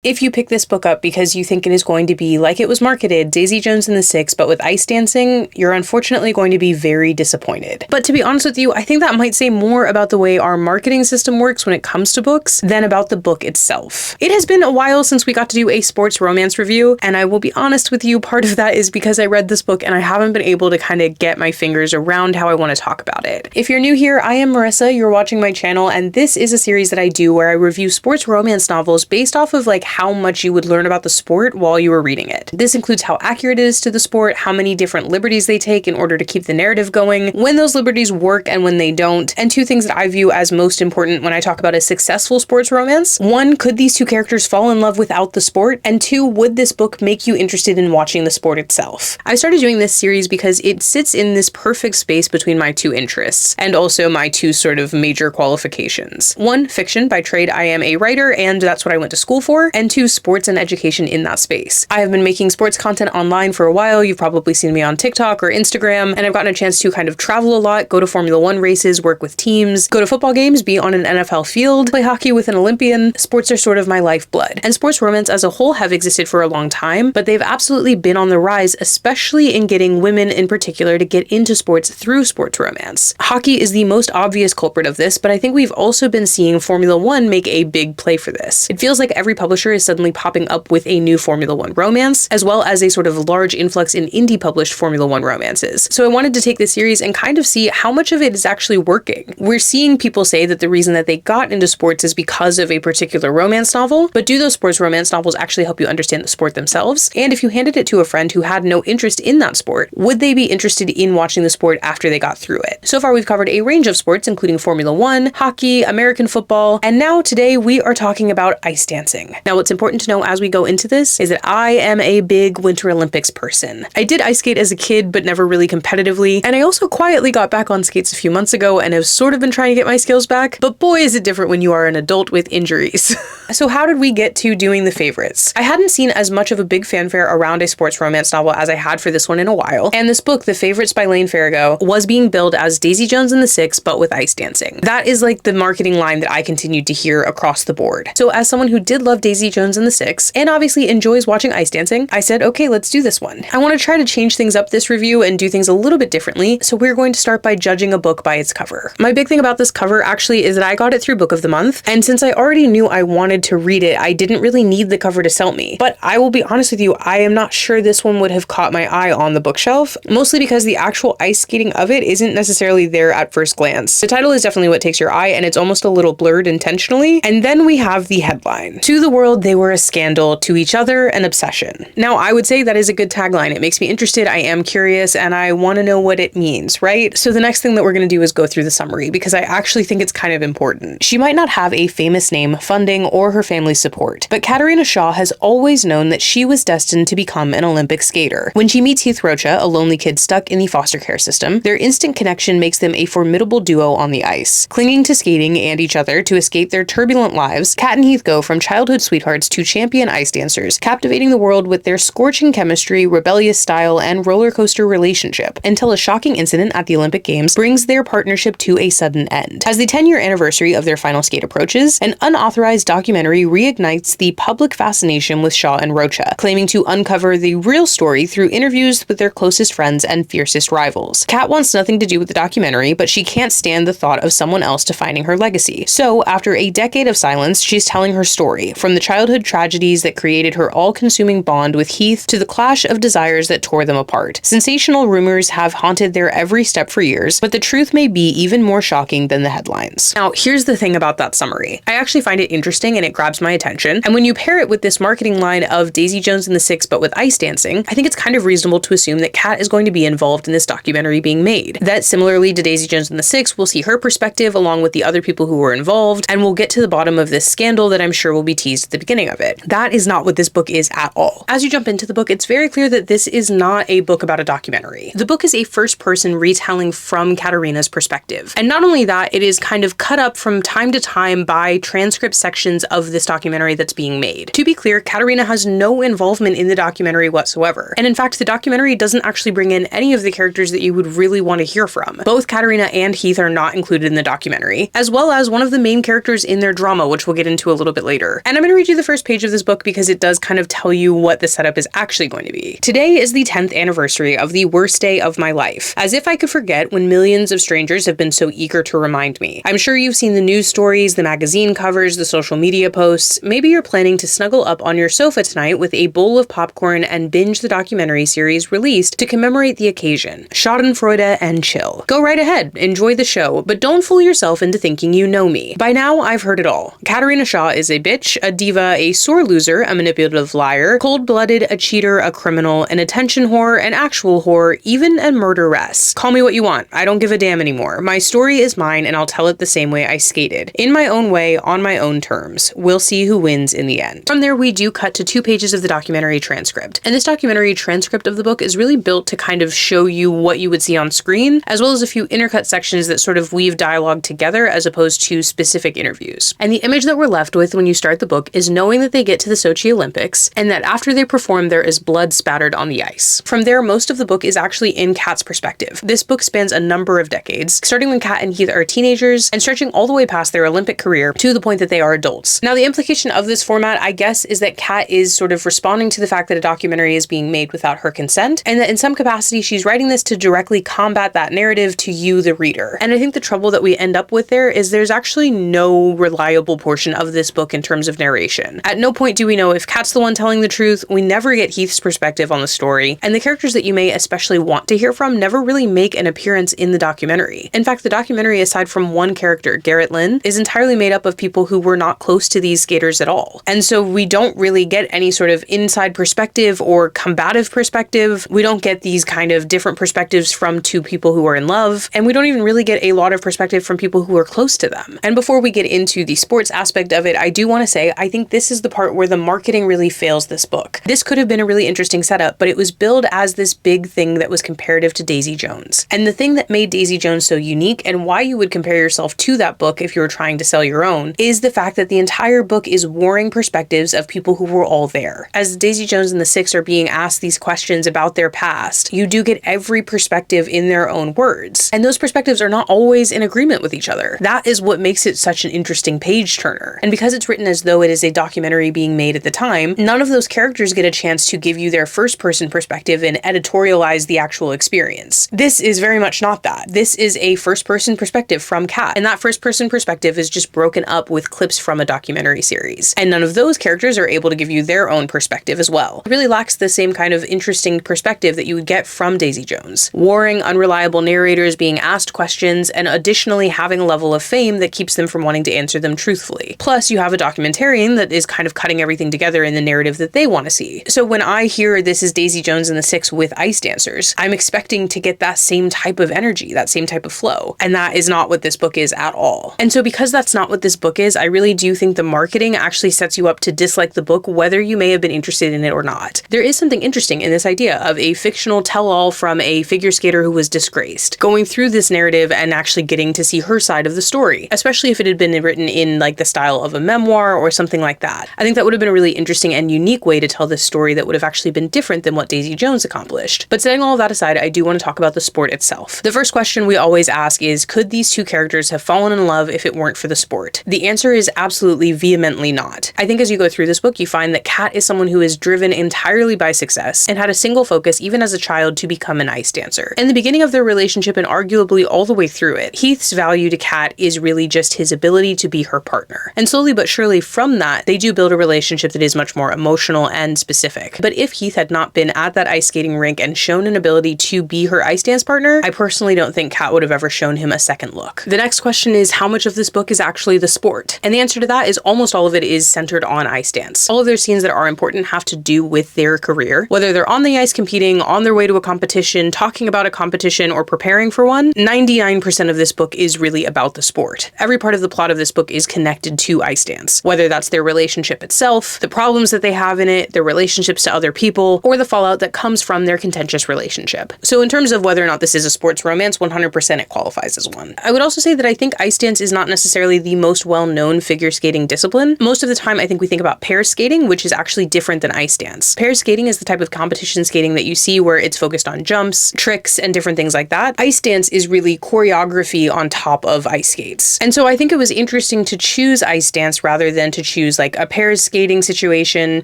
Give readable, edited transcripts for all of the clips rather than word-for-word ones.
If you pick this book up because you think it is going to be like it was marketed, Daisy Jones and the Six, but with ice dancing, you're unfortunately going to be very disappointed. But to be honest with you, I think that might say more about the way our marketing system works when it comes to books than about the book itself. It has been a while since we got to do a sports romance review, and I will be honest with you, part of that is because I read this book and I haven't been able to kind of get my fingers around how I want to talk about it. If you're new here, I am Marissa, you're watching my channel, and this is a series that I do where I review sports romance novels based off of how much you would learn about the sport while you were reading it. This includes how accurate it is to the sport, how many different liberties they take in order to keep the narrative going, when those liberties work and when they don't, and two things that I view as most important when I talk about a successful sports romance. One, could these two characters fall in love without the sport? And two, would this book make you interested in watching the sport itself? I started doing this series because it sits in this perfect space between my two interests, and also my two sort of major qualifications. One, fiction. By trade, I am a writer, and that's what I went to school for. And two, sports and education in that space. I have been making sports content online for a while. You've probably seen me on TikTok or Instagram, and I've gotten a chance to kind of travel a lot, go to Formula One races, work with teams, go to football games, be on an NFL field, play hockey with an Olympian. Sports are sort of my lifeblood. And sports romance as a whole have existed for a long time, but they've absolutely been on the rise, especially in getting women in particular to get into sports through sports romance. Hockey is the most obvious culprit of this, but I think we've also been seeing Formula One make a big play for this. It feels like every publisher is suddenly popping up with a new Formula One romance, as well as a sort of large influx in indie published Formula One romances. So I wanted to take this series and kind of see how much of it is actually working. We're seeing people say that the reason that they got into sports is because of a particular romance novel, but do those sports romance novels actually help you understand the sport themselves? And if you handed it to a friend who had no interest in that sport, would they be interested in watching the sport after they got through it? So far we've covered a range of sports, including Formula One, hockey, American football, and now today we are talking about ice dancing. Now what's important to know as we go into this is that I am a big Winter Olympics person. I did ice skate as a kid, but never really competitively, and I also quietly got back on skates a few months ago and have sort of been trying to get my skills back, but boy is it different when you are an adult with injuries. So how did we get to doing the favorites? I hadn't seen as much of a big fanfare around a sports romance novel as I had for this one in a while, and this book, The Favorites by Layne Fargo, was being billed as Daisy Jones and the Six, but with ice dancing. That is like the marketing line that I continued to hear across the board. So as someone who did love Daisy Jones and the Six, and obviously enjoys watching ice dancing, I said, okay, let's do this one. I want to try to change things up this review and do things a little bit differently, so we're going to start by judging a book by its cover. My big thing about this cover actually is that I got it through Book of the Month, and since I already knew I wanted to read it, I didn't really need the cover to sell me. But I will be honest with you, I am not sure this one would have caught my eye on the bookshelf, mostly because the actual ice skating of it isn't necessarily there at first glance. The title is definitely what takes your eye, and it's almost a little blurred intentionally. And then we have the headline. To the world, they were a scandal. To each other, an obsession. Now, I would say that is a good tagline. It makes me interested, I am curious, and I want to know what it means, right? So the next thing that we're going to do is go through the summary, because I actually think it's kind of important. She might not have a famous name, funding, or her family's support, but Katarina Shaw has always known that she was destined to become an Olympic skater. When she meets Heath Rocha, a lonely kid stuck in the foster care system, their instant connection makes them a formidable duo on the ice. Clinging to skating and each other to escape their turbulent lives, Kat and Heath go from childhood sweethearts to champion ice dancers, captivating the world with their scorching chemistry, rebellious style, and roller coaster relationship, until a shocking incident at the Olympic Games brings their partnership to a sudden end. As the 10-year anniversary of their final skate approaches, an unauthorized documentary reignites the public fascination with Shaw and Rocha, claiming to uncover the real story through interviews with their closest friends and fiercest rivals. Kat wants nothing to do with the documentary, but she can't stand the thought of someone else defining her legacy. So, after a decade of silence, she's telling her story, from the childhood tragedies that created her all-consuming bond with Heath to the clash of desires that tore them apart. Sensational rumors have haunted their every step for years, but the truth may be even more shocking than the headlines. Now, here's the thing about that summary. I actually find it interesting and it grabs my attention, and when you pair it with this marketing line of Daisy Jones and the Six but with ice dancing, I think it's kind of reasonable to assume that Kat is going to be involved in this documentary being made. That similarly to Daisy Jones and the Six, we'll see her perspective along with the other people who were involved, and we'll get to the bottom of this scandal that I'm sure will be teased at the beginning of it. That is not what this book is at all. As you jump into the book, it's very clear that this is not a book about a documentary. The book is a first-person retelling from Katarina's perspective. And not only that, it is kind of cut up from time to time by transcript sections of this documentary that's being made. To be clear, Katarina has no involvement in the documentary whatsoever. And in fact, the documentary doesn't actually bring in any of the characters that you would really want to hear from. Both Katarina and Heath are not included in the documentary, as well as one of the main characters in their drama, which we'll get into a little bit later. And I'm going to read you the first page of this book because it does kind of tell you what the setup is actually going to be. Today is the 10th anniversary of the worst day of my life, as if I could forget when millions of strangers have been so eager to remind me. I'm sure you've seen the news stories, the magazine covers, the social media posts. Maybe you're planning to snuggle up on your sofa tonight with a bowl of popcorn and binge the documentary series released to commemorate the occasion. Schadenfreude and chill. Go right ahead, enjoy the show, but don't fool yourself into thinking you know me. By now, I've heard it all. Katarina is a bitch, a diva, a sore loser, a manipulative liar, cold-blooded, a cheater, a criminal, an attention whore, an actual whore, even a murderess. Call me what you want. I don't give a damn anymore. My story is mine and I'll tell it the same way I skated. In my own way, on my own terms. We'll see who wins in the end. From there, we do cut to 2 pages of the documentary transcript. And this documentary transcript of the book is really built to kind of show you what you would see on screen, as well as a few intercut sections that sort of weave dialogue together as opposed to specific interviews. And the image that we're left with when you start the book is knowing that they get to the Sochi Olympics and that after they perform there is blood spattered on the ice. From there, most of the book is actually in Kat's perspective. This book spans a number of decades, starting when Kat and Heath are teenagers and stretching all the way past their Olympic career to the point that they are adults. Now, the implication of this format, I guess, is that Kat is sort of responding to the fact that a documentary is being made without her consent, and that in some capacity she's writing this to directly combat that narrative to you, the reader. And I think the trouble that we end up with there is there's actually no reliable portion of this book in terms of narration. At no point do we know if Kat's the one telling the truth, we never get Heath's perspective on the story, and the characters that you may especially want to hear from never really make an appearance in the documentary. In fact, the documentary, aside from one character, Garrett Lynn, is entirely made up of people who were not close to these skaters at all. And so we don't really get any sort of inside perspective or combative perspective. We don't get these kind of different perspectives from 2 people who are in love, and we don't even really get a lot of perspective from people who are close to them. And before we get into the sports aspect of it, I do want to say I think this is the part where the marketing really fails this book. This could have been a really interesting setup, but it was billed as this big thing that was comparative to Daisy Jones. And the thing that made Daisy Jones so unique and why you would compare yourself to that book if you were trying to sell your own is the fact that the entire book is warring perspectives of people who were all there. As Daisy Jones and the Six are being asked these questions about their past, you do get every perspective in their own words. And those perspectives are not always in agreement with each other. That is what makes it such an interesting page turner. And because it's written as though it is a documentary being made at the time, none of those characters get a chance to give you their first-person perspective and editorialize the actual experience. This is very much not that. This is a first-person perspective from Kat, and that first-person perspective is just broken up with clips from a documentary series. And none of those characters are able to give you their own perspective as well. It really lacks the same kind of interesting perspective that you would get from Daisy Jones. Warring, unreliable narrators being asked questions, and additionally having a level of fame that keeps them from wanting to answer them truthfully. Plus, you have a documentarian that is kind of cutting everything together in the narrative that they want to see. So when I hear this is Daisy Jones and the Six with ice dancers, I'm expecting to get that same type of energy, that same type of flow. And that is not what this book is at all. And so because that's not what this book is, I really do think the marketing actually sets you up to dislike the book whether you may have been interested in it or not. There is something interesting in this idea of a fictional tell-all from a figure skater who was disgraced, going through this narrative and actually getting to see her side of the story, especially if it had been written in like the style of a memoir or something like that. I think that would have been a really interesting and unique way to tell this story that would have actually been different than what Daisy Jones accomplished. But setting all of that aside, I do want to talk about the sport itself. The first question we always ask is, could these 2 characters have fallen in love if it weren't for the sport? The answer is absolutely vehemently not. I think as you go through this book, you find that Kat is someone who is driven entirely by success and had a single focus even as a child to become an ice dancer. In the beginning of their relationship and arguably all the way through it, Heath's value to Kat is really just his ability to be her partner. And slowly but surely from that, they do build a relationship that is much more emotional and specific. But if Heath had not been at that ice skating rink and shown an ability to be her ice dance partner, I personally don't think Kat would have ever shown him a second look. The next question is how much of this book is actually the sport? And the answer to that is almost all of it is centered on ice dance. All of their scenes that are important have to do with their career. Whether they're on the ice competing, on their way to a competition, talking about a competition, or preparing for one, 99% of this book is really about the sport. Every part of the plot of this book is connected to ice dance, whether that's their relationship itself, the problems that they have in it, their relationships to other people, or the fallout that comes from their contentious relationship. So in terms of whether or not this is a sports romance, 100% it qualifies as one. I would also say that I think ice dance is not necessarily the most well-known figure skating discipline. Most of the time, I think we think about pair skating, which is actually different than ice dance. Pair skating is the type of competition skating that you see where it's focused on jumps, tricks, and different things like that. Ice dance is really choreography on top of ice skates. And so I think it was interesting to choose ice dance rather than to choose like a pairs skating situation,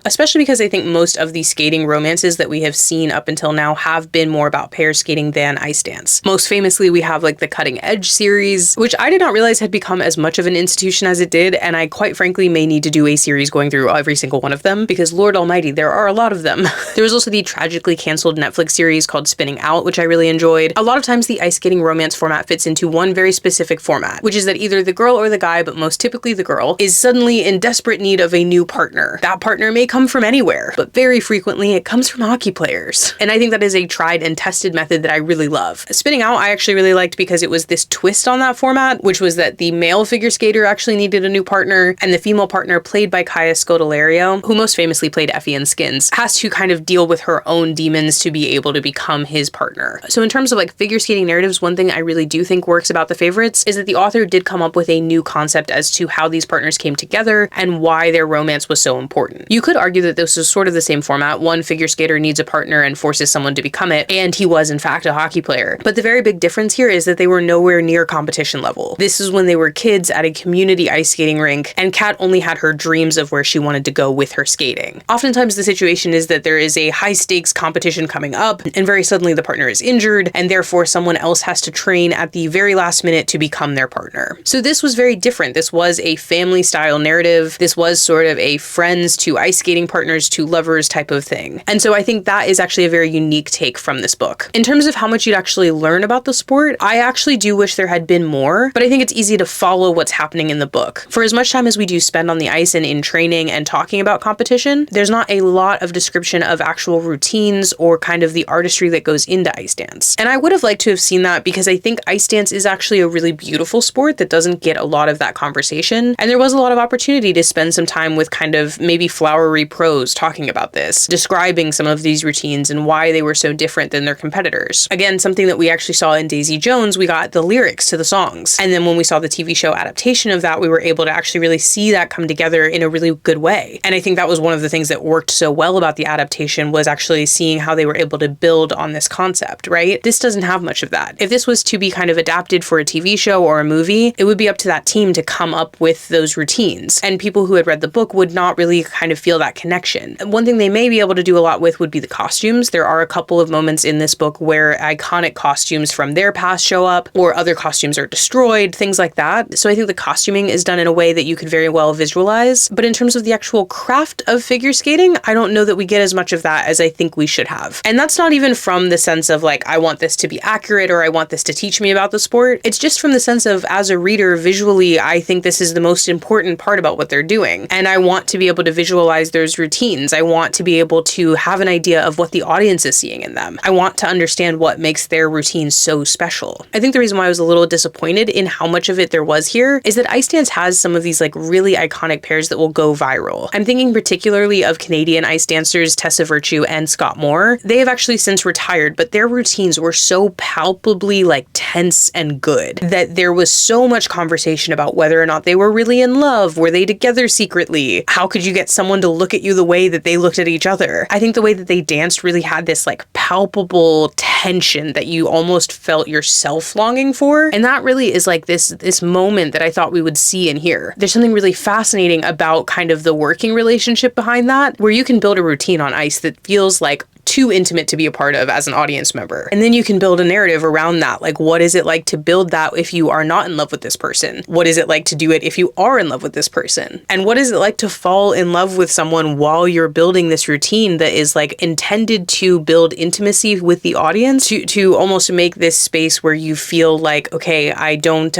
especially because I think most of the skating romances that we have seen up until now have been more about pairs skating than ice dance. Most famously, we have like the Cutting Edge series, which I did not realize had become as much of an institution as it did, and I quite frankly may need to do a series going through every single one of them, because Lord Almighty, there are a lot of them. There was also the tragically canceled Netflix series called Spinning Out, which I really enjoyed. A lot of times the ice skating romance format fits into one very specific format, which is that either the girl or the guy, but most typically the girl, is suddenly in desperate need of a new partner. That partner may come from anywhere, but very frequently it comes from hockey players. And I think that is a tried and tested method that I really love. Spinning Out I actually really liked because it was this twist on that format, which was that the male figure skater actually needed a new partner, and the female partner, played by Kaya Scodelario, who most famously played Effie in Skins, has to kind of deal with her own demons to be able to become his partner. So in terms of like figure skating narratives, one thing I really do think works about the favorites is that the author did come up with a new concept as to how these partners came together and why their romance was so important. You could argue that this was sort of the same format. One figure skater needs a partner and forces someone to become it, and he was in fact a hockey player. But the very big difference here is that they were nowhere near competition level. This is when they were kids at a community ice skating rink, and Kat only had her dreams of where she wanted to go with her skating. Oftentimes the situation is that there is a high stakes competition coming up, and very suddenly the partner is injured, and therefore someone else has to train at the very last minute to become their partner. So this was very different. This was a family style narrative. This was sort of a friends to ice skating partners to lovers type of thing. And so I think that is actually a very unique take from this book. In terms of how much you'd actually learn about the sport, I actually do wish there had been more, but I think it's easy to follow what's happening in the book. For as much time as we do spend on the ice and in training and talking about competition, there's not a lot of description of actual routines or kind of the artistry that goes into ice dance. And I would have liked to have seen that because I think ice dance is actually a really beautiful sport that doesn't get a lot of that conversation. And there was a lot of opportunity to spend some time with kind of maybe flowery prose talking about this, describing some of these routines and why they were so different than their competitors. Again, something that we actually saw in Daisy Jones, we got the lyrics to the songs. And then when we saw the TV show adaptation of that, we were able to actually really see that come together in a really good way. And I think that was one of the things that worked so well about the adaptation, was actually seeing how they were able to build on this concept, right? This doesn't have much of that. If this was to be kind of adapted for a TV show or a movie, it would be up to that team to come up with those routines. And people who had read the book would not really kind of feel that connection. One thing they may be able to do a lot with would be the costumes. There are a couple of moments in this book where iconic costumes from their past show up, or other costumes are destroyed, things like that. So I think the costuming is done in a way that you could very well visualize. But in terms of the actual craft of figure skating, I don't know that we get as much of that as I think we should have. And that's not even from the sense of like, I want this to be accurate or I want this to teach me about the sport. It's just from the sense of, as a reader, visually, I think this is the most important part about what they're doing. And I want to be able to visualize those routines. I want to be able to have an idea of what the audience is seeing in them. I want to understand what makes their routine so special. I think the reason why I was a little disappointed in how much of it there was here is that ice dance has some of these like really iconic pairs that will go viral. I'm thinking particularly of Canadian ice dancers Tessa Virtue and Scott Moore. They have actually since retired, but their routines were so palpably like tense and good that there was so much conversation about whether or not they were really in love. Were they together secretly? How could you get someone to look at you the way that they looked at each other? I think the way that they danced really had this like palpable tension that you almost felt yourself longing for. And that really is like this moment that I thought we would see in here. There's something really fascinating about kind of the working relationship behind that, where you can build a routine on ice that feels like too intimate to be a part of as an audience member. And then you can build a narrative around that. Like, what is it like to build that if you are not in love with this person? What is it like to do it if you are in love with this person? And what is it like to fall in love with someone while you're building this routine that is like intended to build intimacy with the audience, to almost make this space where you feel like, okay, I don't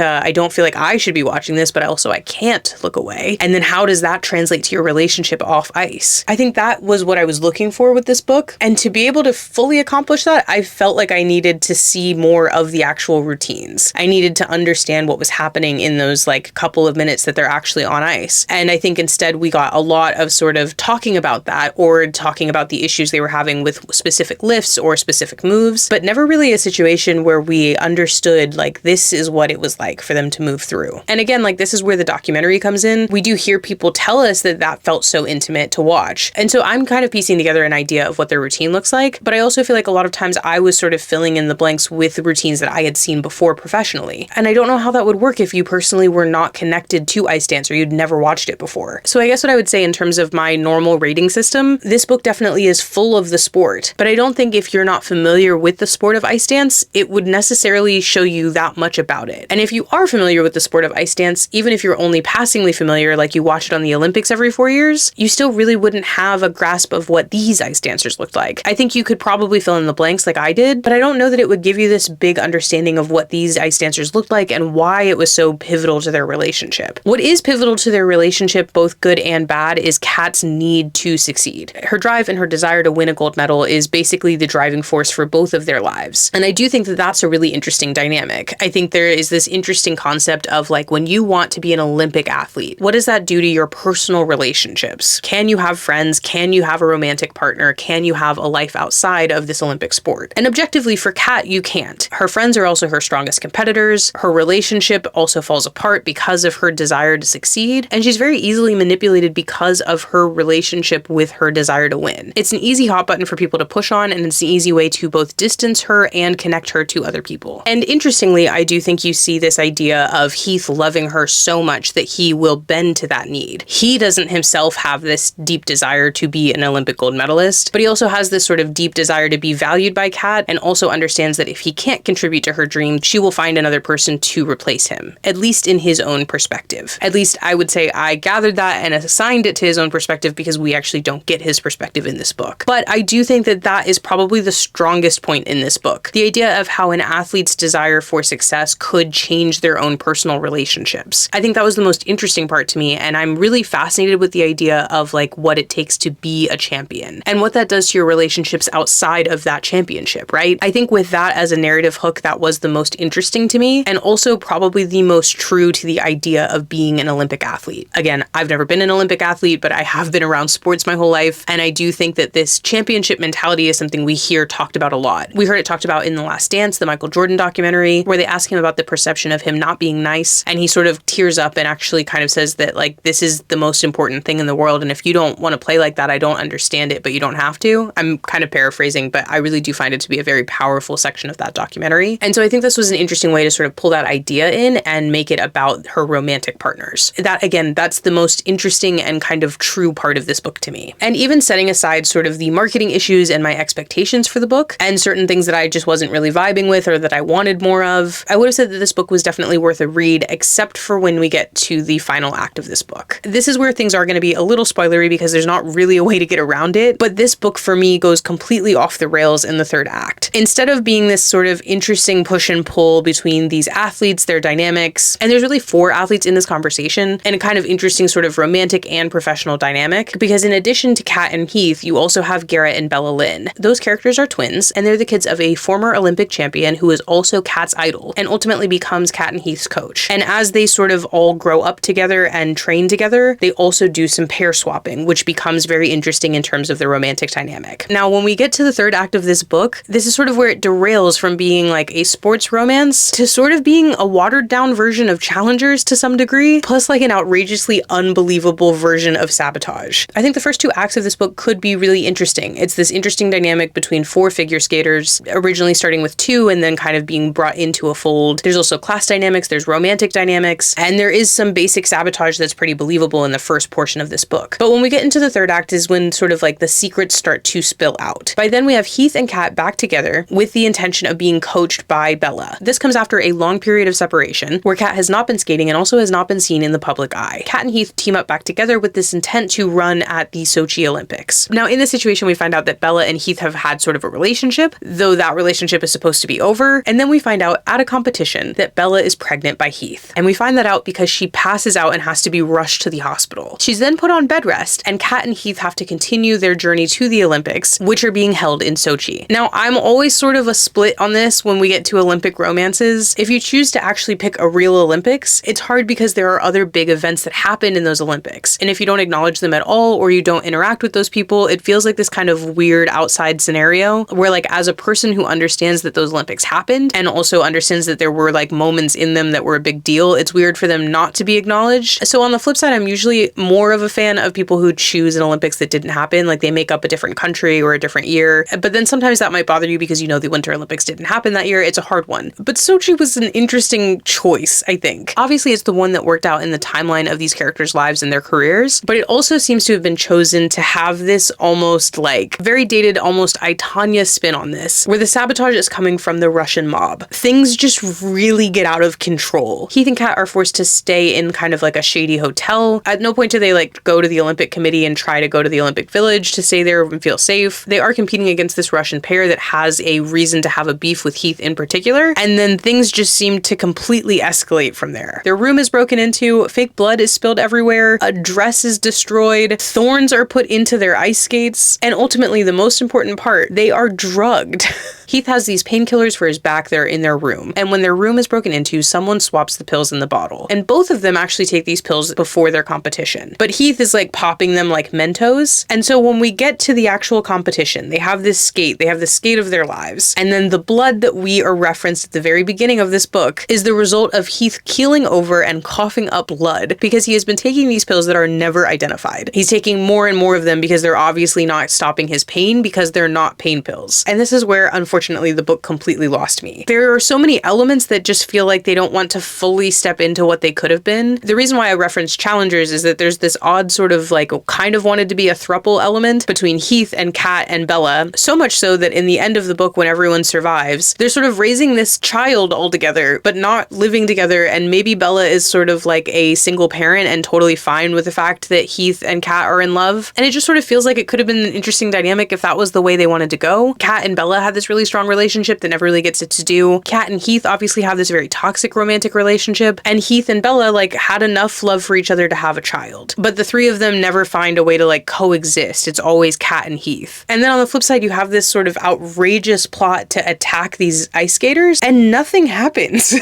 feel like I should be watching this, but I can't look away. And then how does that translate to your relationship off ice? I think that was what I was looking for with this book. And to be able to fully accomplish that, I felt like I needed to see more of the actual routines. I needed to understand what was happening in those like couple of minutes that they're actually on ice. And I think instead we got a lot of sort of talking about that, or talking about the issues they were having with specific lifts or specific moves, but never really a situation where we understood like this is what it was like for them to move through. And again, like this is where the documentary comes in. We do hear people tell us that that felt so intimate to watch. And so I'm kind of piecing together an idea of what their routine routine looks like, but I also feel like a lot of times I was sort of filling in the blanks with routines that I had seen before professionally. And I don't know how that would work if you personally were not connected to ice dance or you'd never watched it before. So I guess what I would say in terms of my normal rating system, this book definitely is full of the sport, but I don't think if you're not familiar with the sport of ice dance, it would necessarily show you that much about it. And if you are familiar with the sport of ice dance, even if you're only passingly familiar, like you watch it on the Olympics every 4 years, you still really wouldn't have a grasp of what these ice dancers looked like. I think you could probably fill in the blanks like I did, but I don't know that it would give you this big understanding of what these ice dancers looked like and why it was so pivotal to their relationship. What is pivotal to their relationship, both good and bad, is Kat's need to succeed. Her drive and her desire to win a gold medal is basically the driving force for both of their lives. And I do think that that's a really interesting dynamic. I think there is this interesting concept of like when you want to be an Olympic athlete, what does that do to your personal relationships? Can you have friends? Can you have a romantic partner? Can you have a life outside of this Olympic sport? And objectively for Kat, you can't. Her friends are also her strongest competitors. Her relationship also falls apart because of her desire to succeed. And she's very easily manipulated because of her relationship with her desire to win. It's an easy hot button for people to push on, and it's an easy way to both distance her and connect her to other people. And interestingly, I do think you see this idea of Heath loving her so much that he will bend to that need. He doesn't himself have this deep desire to be an Olympic gold medalist, but he also has this sort of deep desire to be valued by Kat, and also understands that if he can't contribute to her dream, she will find another person to replace him, at least in his own perspective. At least I would say I gathered that and assigned it to his own perspective because we actually don't get his perspective in this book. But I do think that that is probably the strongest point in this book. The idea of how an athlete's desire for success could change their own personal relationships. I think that was the most interesting part to me, and I'm really fascinated with the idea of like what it takes to be a champion and what that does to your relationships outside of that championship, right? I think with that as a narrative hook, that was the most interesting to me, and also probably the most true to the idea of being an Olympic athlete. Again, I've never been an Olympic athlete, but I have been around sports my whole life, and I do think that this championship mentality is something we hear talked about a lot. We heard it talked about in The Last Dance, the Michael Jordan documentary, where they ask him about the perception of him not being nice, and he sort of tears up and actually kind of says that like this is the most important thing in the world, and if you don't want to play like that, I don't understand it, but you don't have to. I'm kind of paraphrasing, but I really do find it to be a very powerful section of that documentary. And so I think this was an interesting way to sort of pull that idea in and make it about her romantic partners. That, again, that's the most interesting and kind of true part of this book to me. And even setting aside sort of the marketing issues and my expectations for the book and certain things that I just wasn't really vibing with or that I wanted more of, I would have said that this book was definitely worth a read, except for when we get to the final act of this book. This is where things are going to be a little spoilery because there's not really a way to get around it, but this book for me goes completely off the rails in the third act. Instead of being this sort of interesting push and pull between these athletes, their dynamics, and there's really 4 athletes in this conversation, and a kind of interesting sort of romantic and professional dynamic, because in addition to Kat and Heath, you also have Garrett and Bella Lynn. Those characters are twins, and they're the kids of a former Olympic champion who is also Kat's idol, and ultimately becomes Kat and Heath's coach. And as they sort of all grow up together and train together, they also do some pair swapping, which becomes very interesting in terms of the romantic dynamic. Now, when we get to the third act of this book, this is sort of where it derails from being like a sports romance to sort of being a watered down version of Challengers to some degree, plus like an outrageously unbelievable version of Sabotage. I think the first 2 acts of this book could be really interesting. It's this interesting dynamic between 4 figure skaters, originally starting with 2 and then kind of being brought into a fold. There's also class dynamics, there's romantic dynamics, and there is some basic sabotage that's pretty believable in the first portion of this book. But when we get into the third act is when sort of like the secrets start to spill out. By then we have Heath and Kat back together with the intention of being coached by Bella. This comes after a long period of separation where Kat has not been skating and also has not been seen in the public eye. Kat and Heath team up back together with this intent to run at the Sochi Olympics. Now in this situation we find out that Bella and Heath have had sort of a relationship, though that relationship is supposed to be over, and then we find out at a competition that Bella is pregnant by Heath. And we find that out because she passes out and has to be rushed to the hospital. She's then put on bed rest, and Kat and Heath have to continue their journey to the Olympics, which are being held in Sochi. Now, I'm always sort of a split on this when we get to Olympic romances. If you choose to actually pick a real Olympics, it's hard because there are other big events that happen in those Olympics. And if you don't acknowledge them at all, or you don't interact with those people, it feels like this kind of weird outside scenario where like as a person who understands that those Olympics happened and also understands that there were like moments in them that were a big deal, it's weird for them not to be acknowledged. So on the flip side, I'm usually more of a fan of people who choose an Olympics that didn't happen. Like they make up a different country country or a different year. But then sometimes that might bother you because you know the Winter Olympics didn't happen that year. It's a hard one. But Sochi was an interesting choice, I think. Obviously, it's the one that worked out in the timeline of these characters' lives and their careers, but it also seems to have been chosen to have this almost like very dated, almost I, Tonya spin on this, where the sabotage is coming from the Russian mob. Things just really get out of control. Heath and Kat are forced to stay in kind of like a shady hotel. At no point do they like go to the Olympic Committee and try to go to the Olympic Village to stay there and feel safe. They are competing against this Russian pair that has a reason to have a beef with Heath in particular, and then things just seem to completely escalate from there. Their room is broken into, fake blood is spilled everywhere, a dress is destroyed, thorns are put into their ice skates, and ultimately the most important part, they are drugged. Heath has these painkillers for his back that are in their room, and when their room is broken into, someone swaps the pills in the bottle. And both of them actually take these pills before their competition. But Heath is like popping them like Mentos. And so when we get to the actual competition, they have this skate, they have the skate of their lives. And then the blood that we are referenced at the very beginning of this book is the result of Heath keeling over and coughing up blood because he has been taking these pills that are never identified. He's taking more and more of them because they're obviously not stopping his pain because they're not pain pills. And this is where, unfortunately, the book completely lost me. There are so many elements that just feel like they don't want to fully step into what they could have been. The reason why I referenced challengers is that there's this odd sort of like kind of wanted to be a throuple element between Heath and Kat and Bella, so much so that in the end of the book, when everyone survives, they're sort of raising this child all together, but not living together, and maybe Bella is sort of like a single parent and totally fine with the fact that Heath and Kat are in love. And it just sort of feels like it could have been an interesting dynamic if that was the way they wanted to go. Kat and Bella had this really strong relationship that never really gets it to do. Kat and Heath obviously have this very toxic romantic relationship, and Heath and Bella like had enough love for each other to have a child. But the three of them never find a way to like coexist. It's always Kat and Heath. And then on the flip side, you have this sort of outrageous plot to attack these ice skaters, and nothing happens.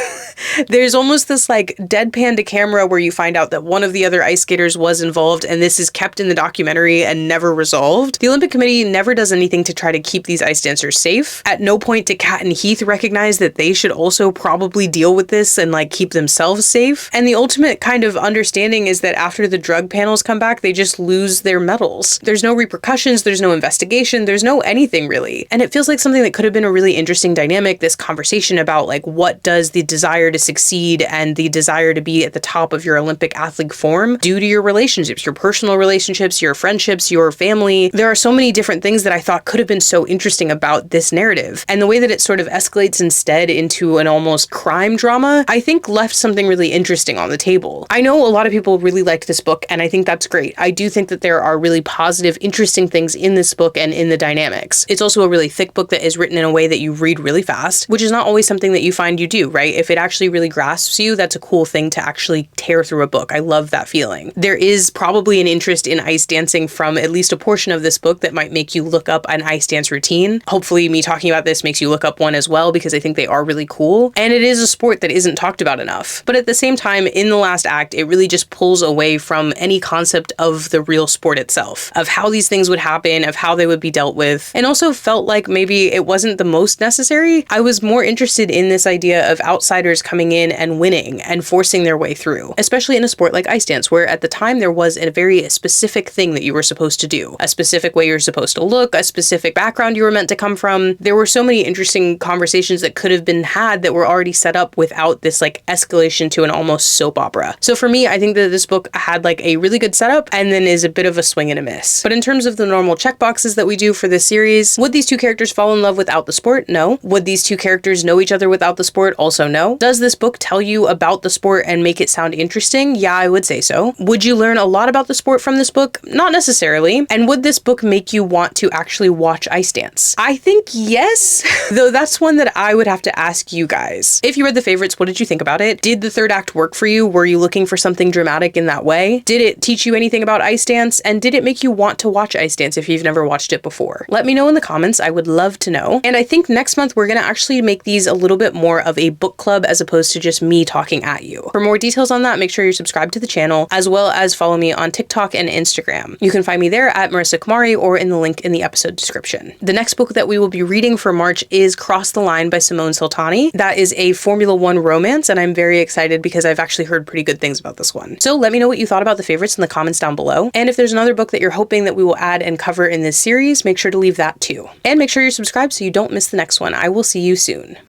There's almost this like deadpan to camera where you find out that one of the other ice skaters was involved, and this is kept in the documentary and never resolved. The Olympic Committee never does anything to try to keep these ice dancers safe. At no point do Kat and Heath recognize that they should also probably deal with this and like keep themselves safe. And the ultimate kind of understanding is that after the drug panels come back, they just lose their medals. There's no repercussions, there's no investigation, there's no anything really. And it feels like something that could have been a really interesting dynamic, this conversation about like what does the desire to succeed and the desire to be at the top of your Olympic athlete form do to your relationships, your personal relationships, your friendships, your family. There are so many different things that I thought could have been so interesting about this narrative. And the way that it sort of escalates instead into an almost crime drama, I think left something really interesting on the table. I know a lot of people really liked this book, and I think that's great. I do think that there are really positive, interesting things in this book and in the dynamics. It's also a really thick book that is written in a way that you read really fast, which is not always something that you find you do, right? If it actually really grasps you, that's a cool thing to actually tear through a book. I love that feeling. There is probably an interest in ice dancing from at least a portion of this book that might make you look up an ice dance routine. Hopefully me talking about this makes you look up one as well, because I think they are really cool. And it is a sport that isn't talked about enough. But at the same time, in the last act, it really just pulls away from any concept of the real sport itself, of how these things would happen, of how they would be dealt with, and also felt like maybe it wasn't the most necessary. I was more interested in this idea of outsiders coming in and winning and forcing their way through, especially in a sport like ice dance, where at the time there was a very specific thing that you were supposed to do, a specific way you're supposed to look, a specific background you were meant to come from. There were so many interesting conversations that could have been had that were already set up without this like escalation to an almost soap opera. So for me, I think that this book had like a really good setup and then is a bit of a swing and a miss. But in terms of the normal checkboxes that we do for this series, would these two characters fall in love without the sport? No. Would these two characters know each other without the sport? Also no. Does this book tell you about the sport and make it sound interesting? Yeah, I would say so. Would you learn a lot about the sport from this book? Not necessarily. And would this book make you want to actually watch ice dance? I think yes, though that's one that I would have to ask you guys. If you read the favorites, what did you think about it? Did the third act work for you? Were you looking for something dramatic in that way? Did it teach you anything about ice dance? And did it make you want to watch ice dance if you've never watched it before? Let me know in the comments. I would love to know. And I think next month we're going to actually make these a little bit more of a book club as opposed to just me talking at you. For more details on that, make sure you're subscribed to the channel, as well as follow me on TikTok and Instagram. You can find me there at Marissa Kamari or in the link in the episode description. The next book that we will be reading reading for March is Cross the Line by Simone Soltani. That is a Formula One romance, and I'm very excited because I've actually heard pretty good things about this one. So let me know what you thought about the favorites in the comments down below. And if there's another book that you're hoping that we will add and cover in this series, make sure to leave that too. And make sure you're subscribed so you don't miss the next one. I will see you soon.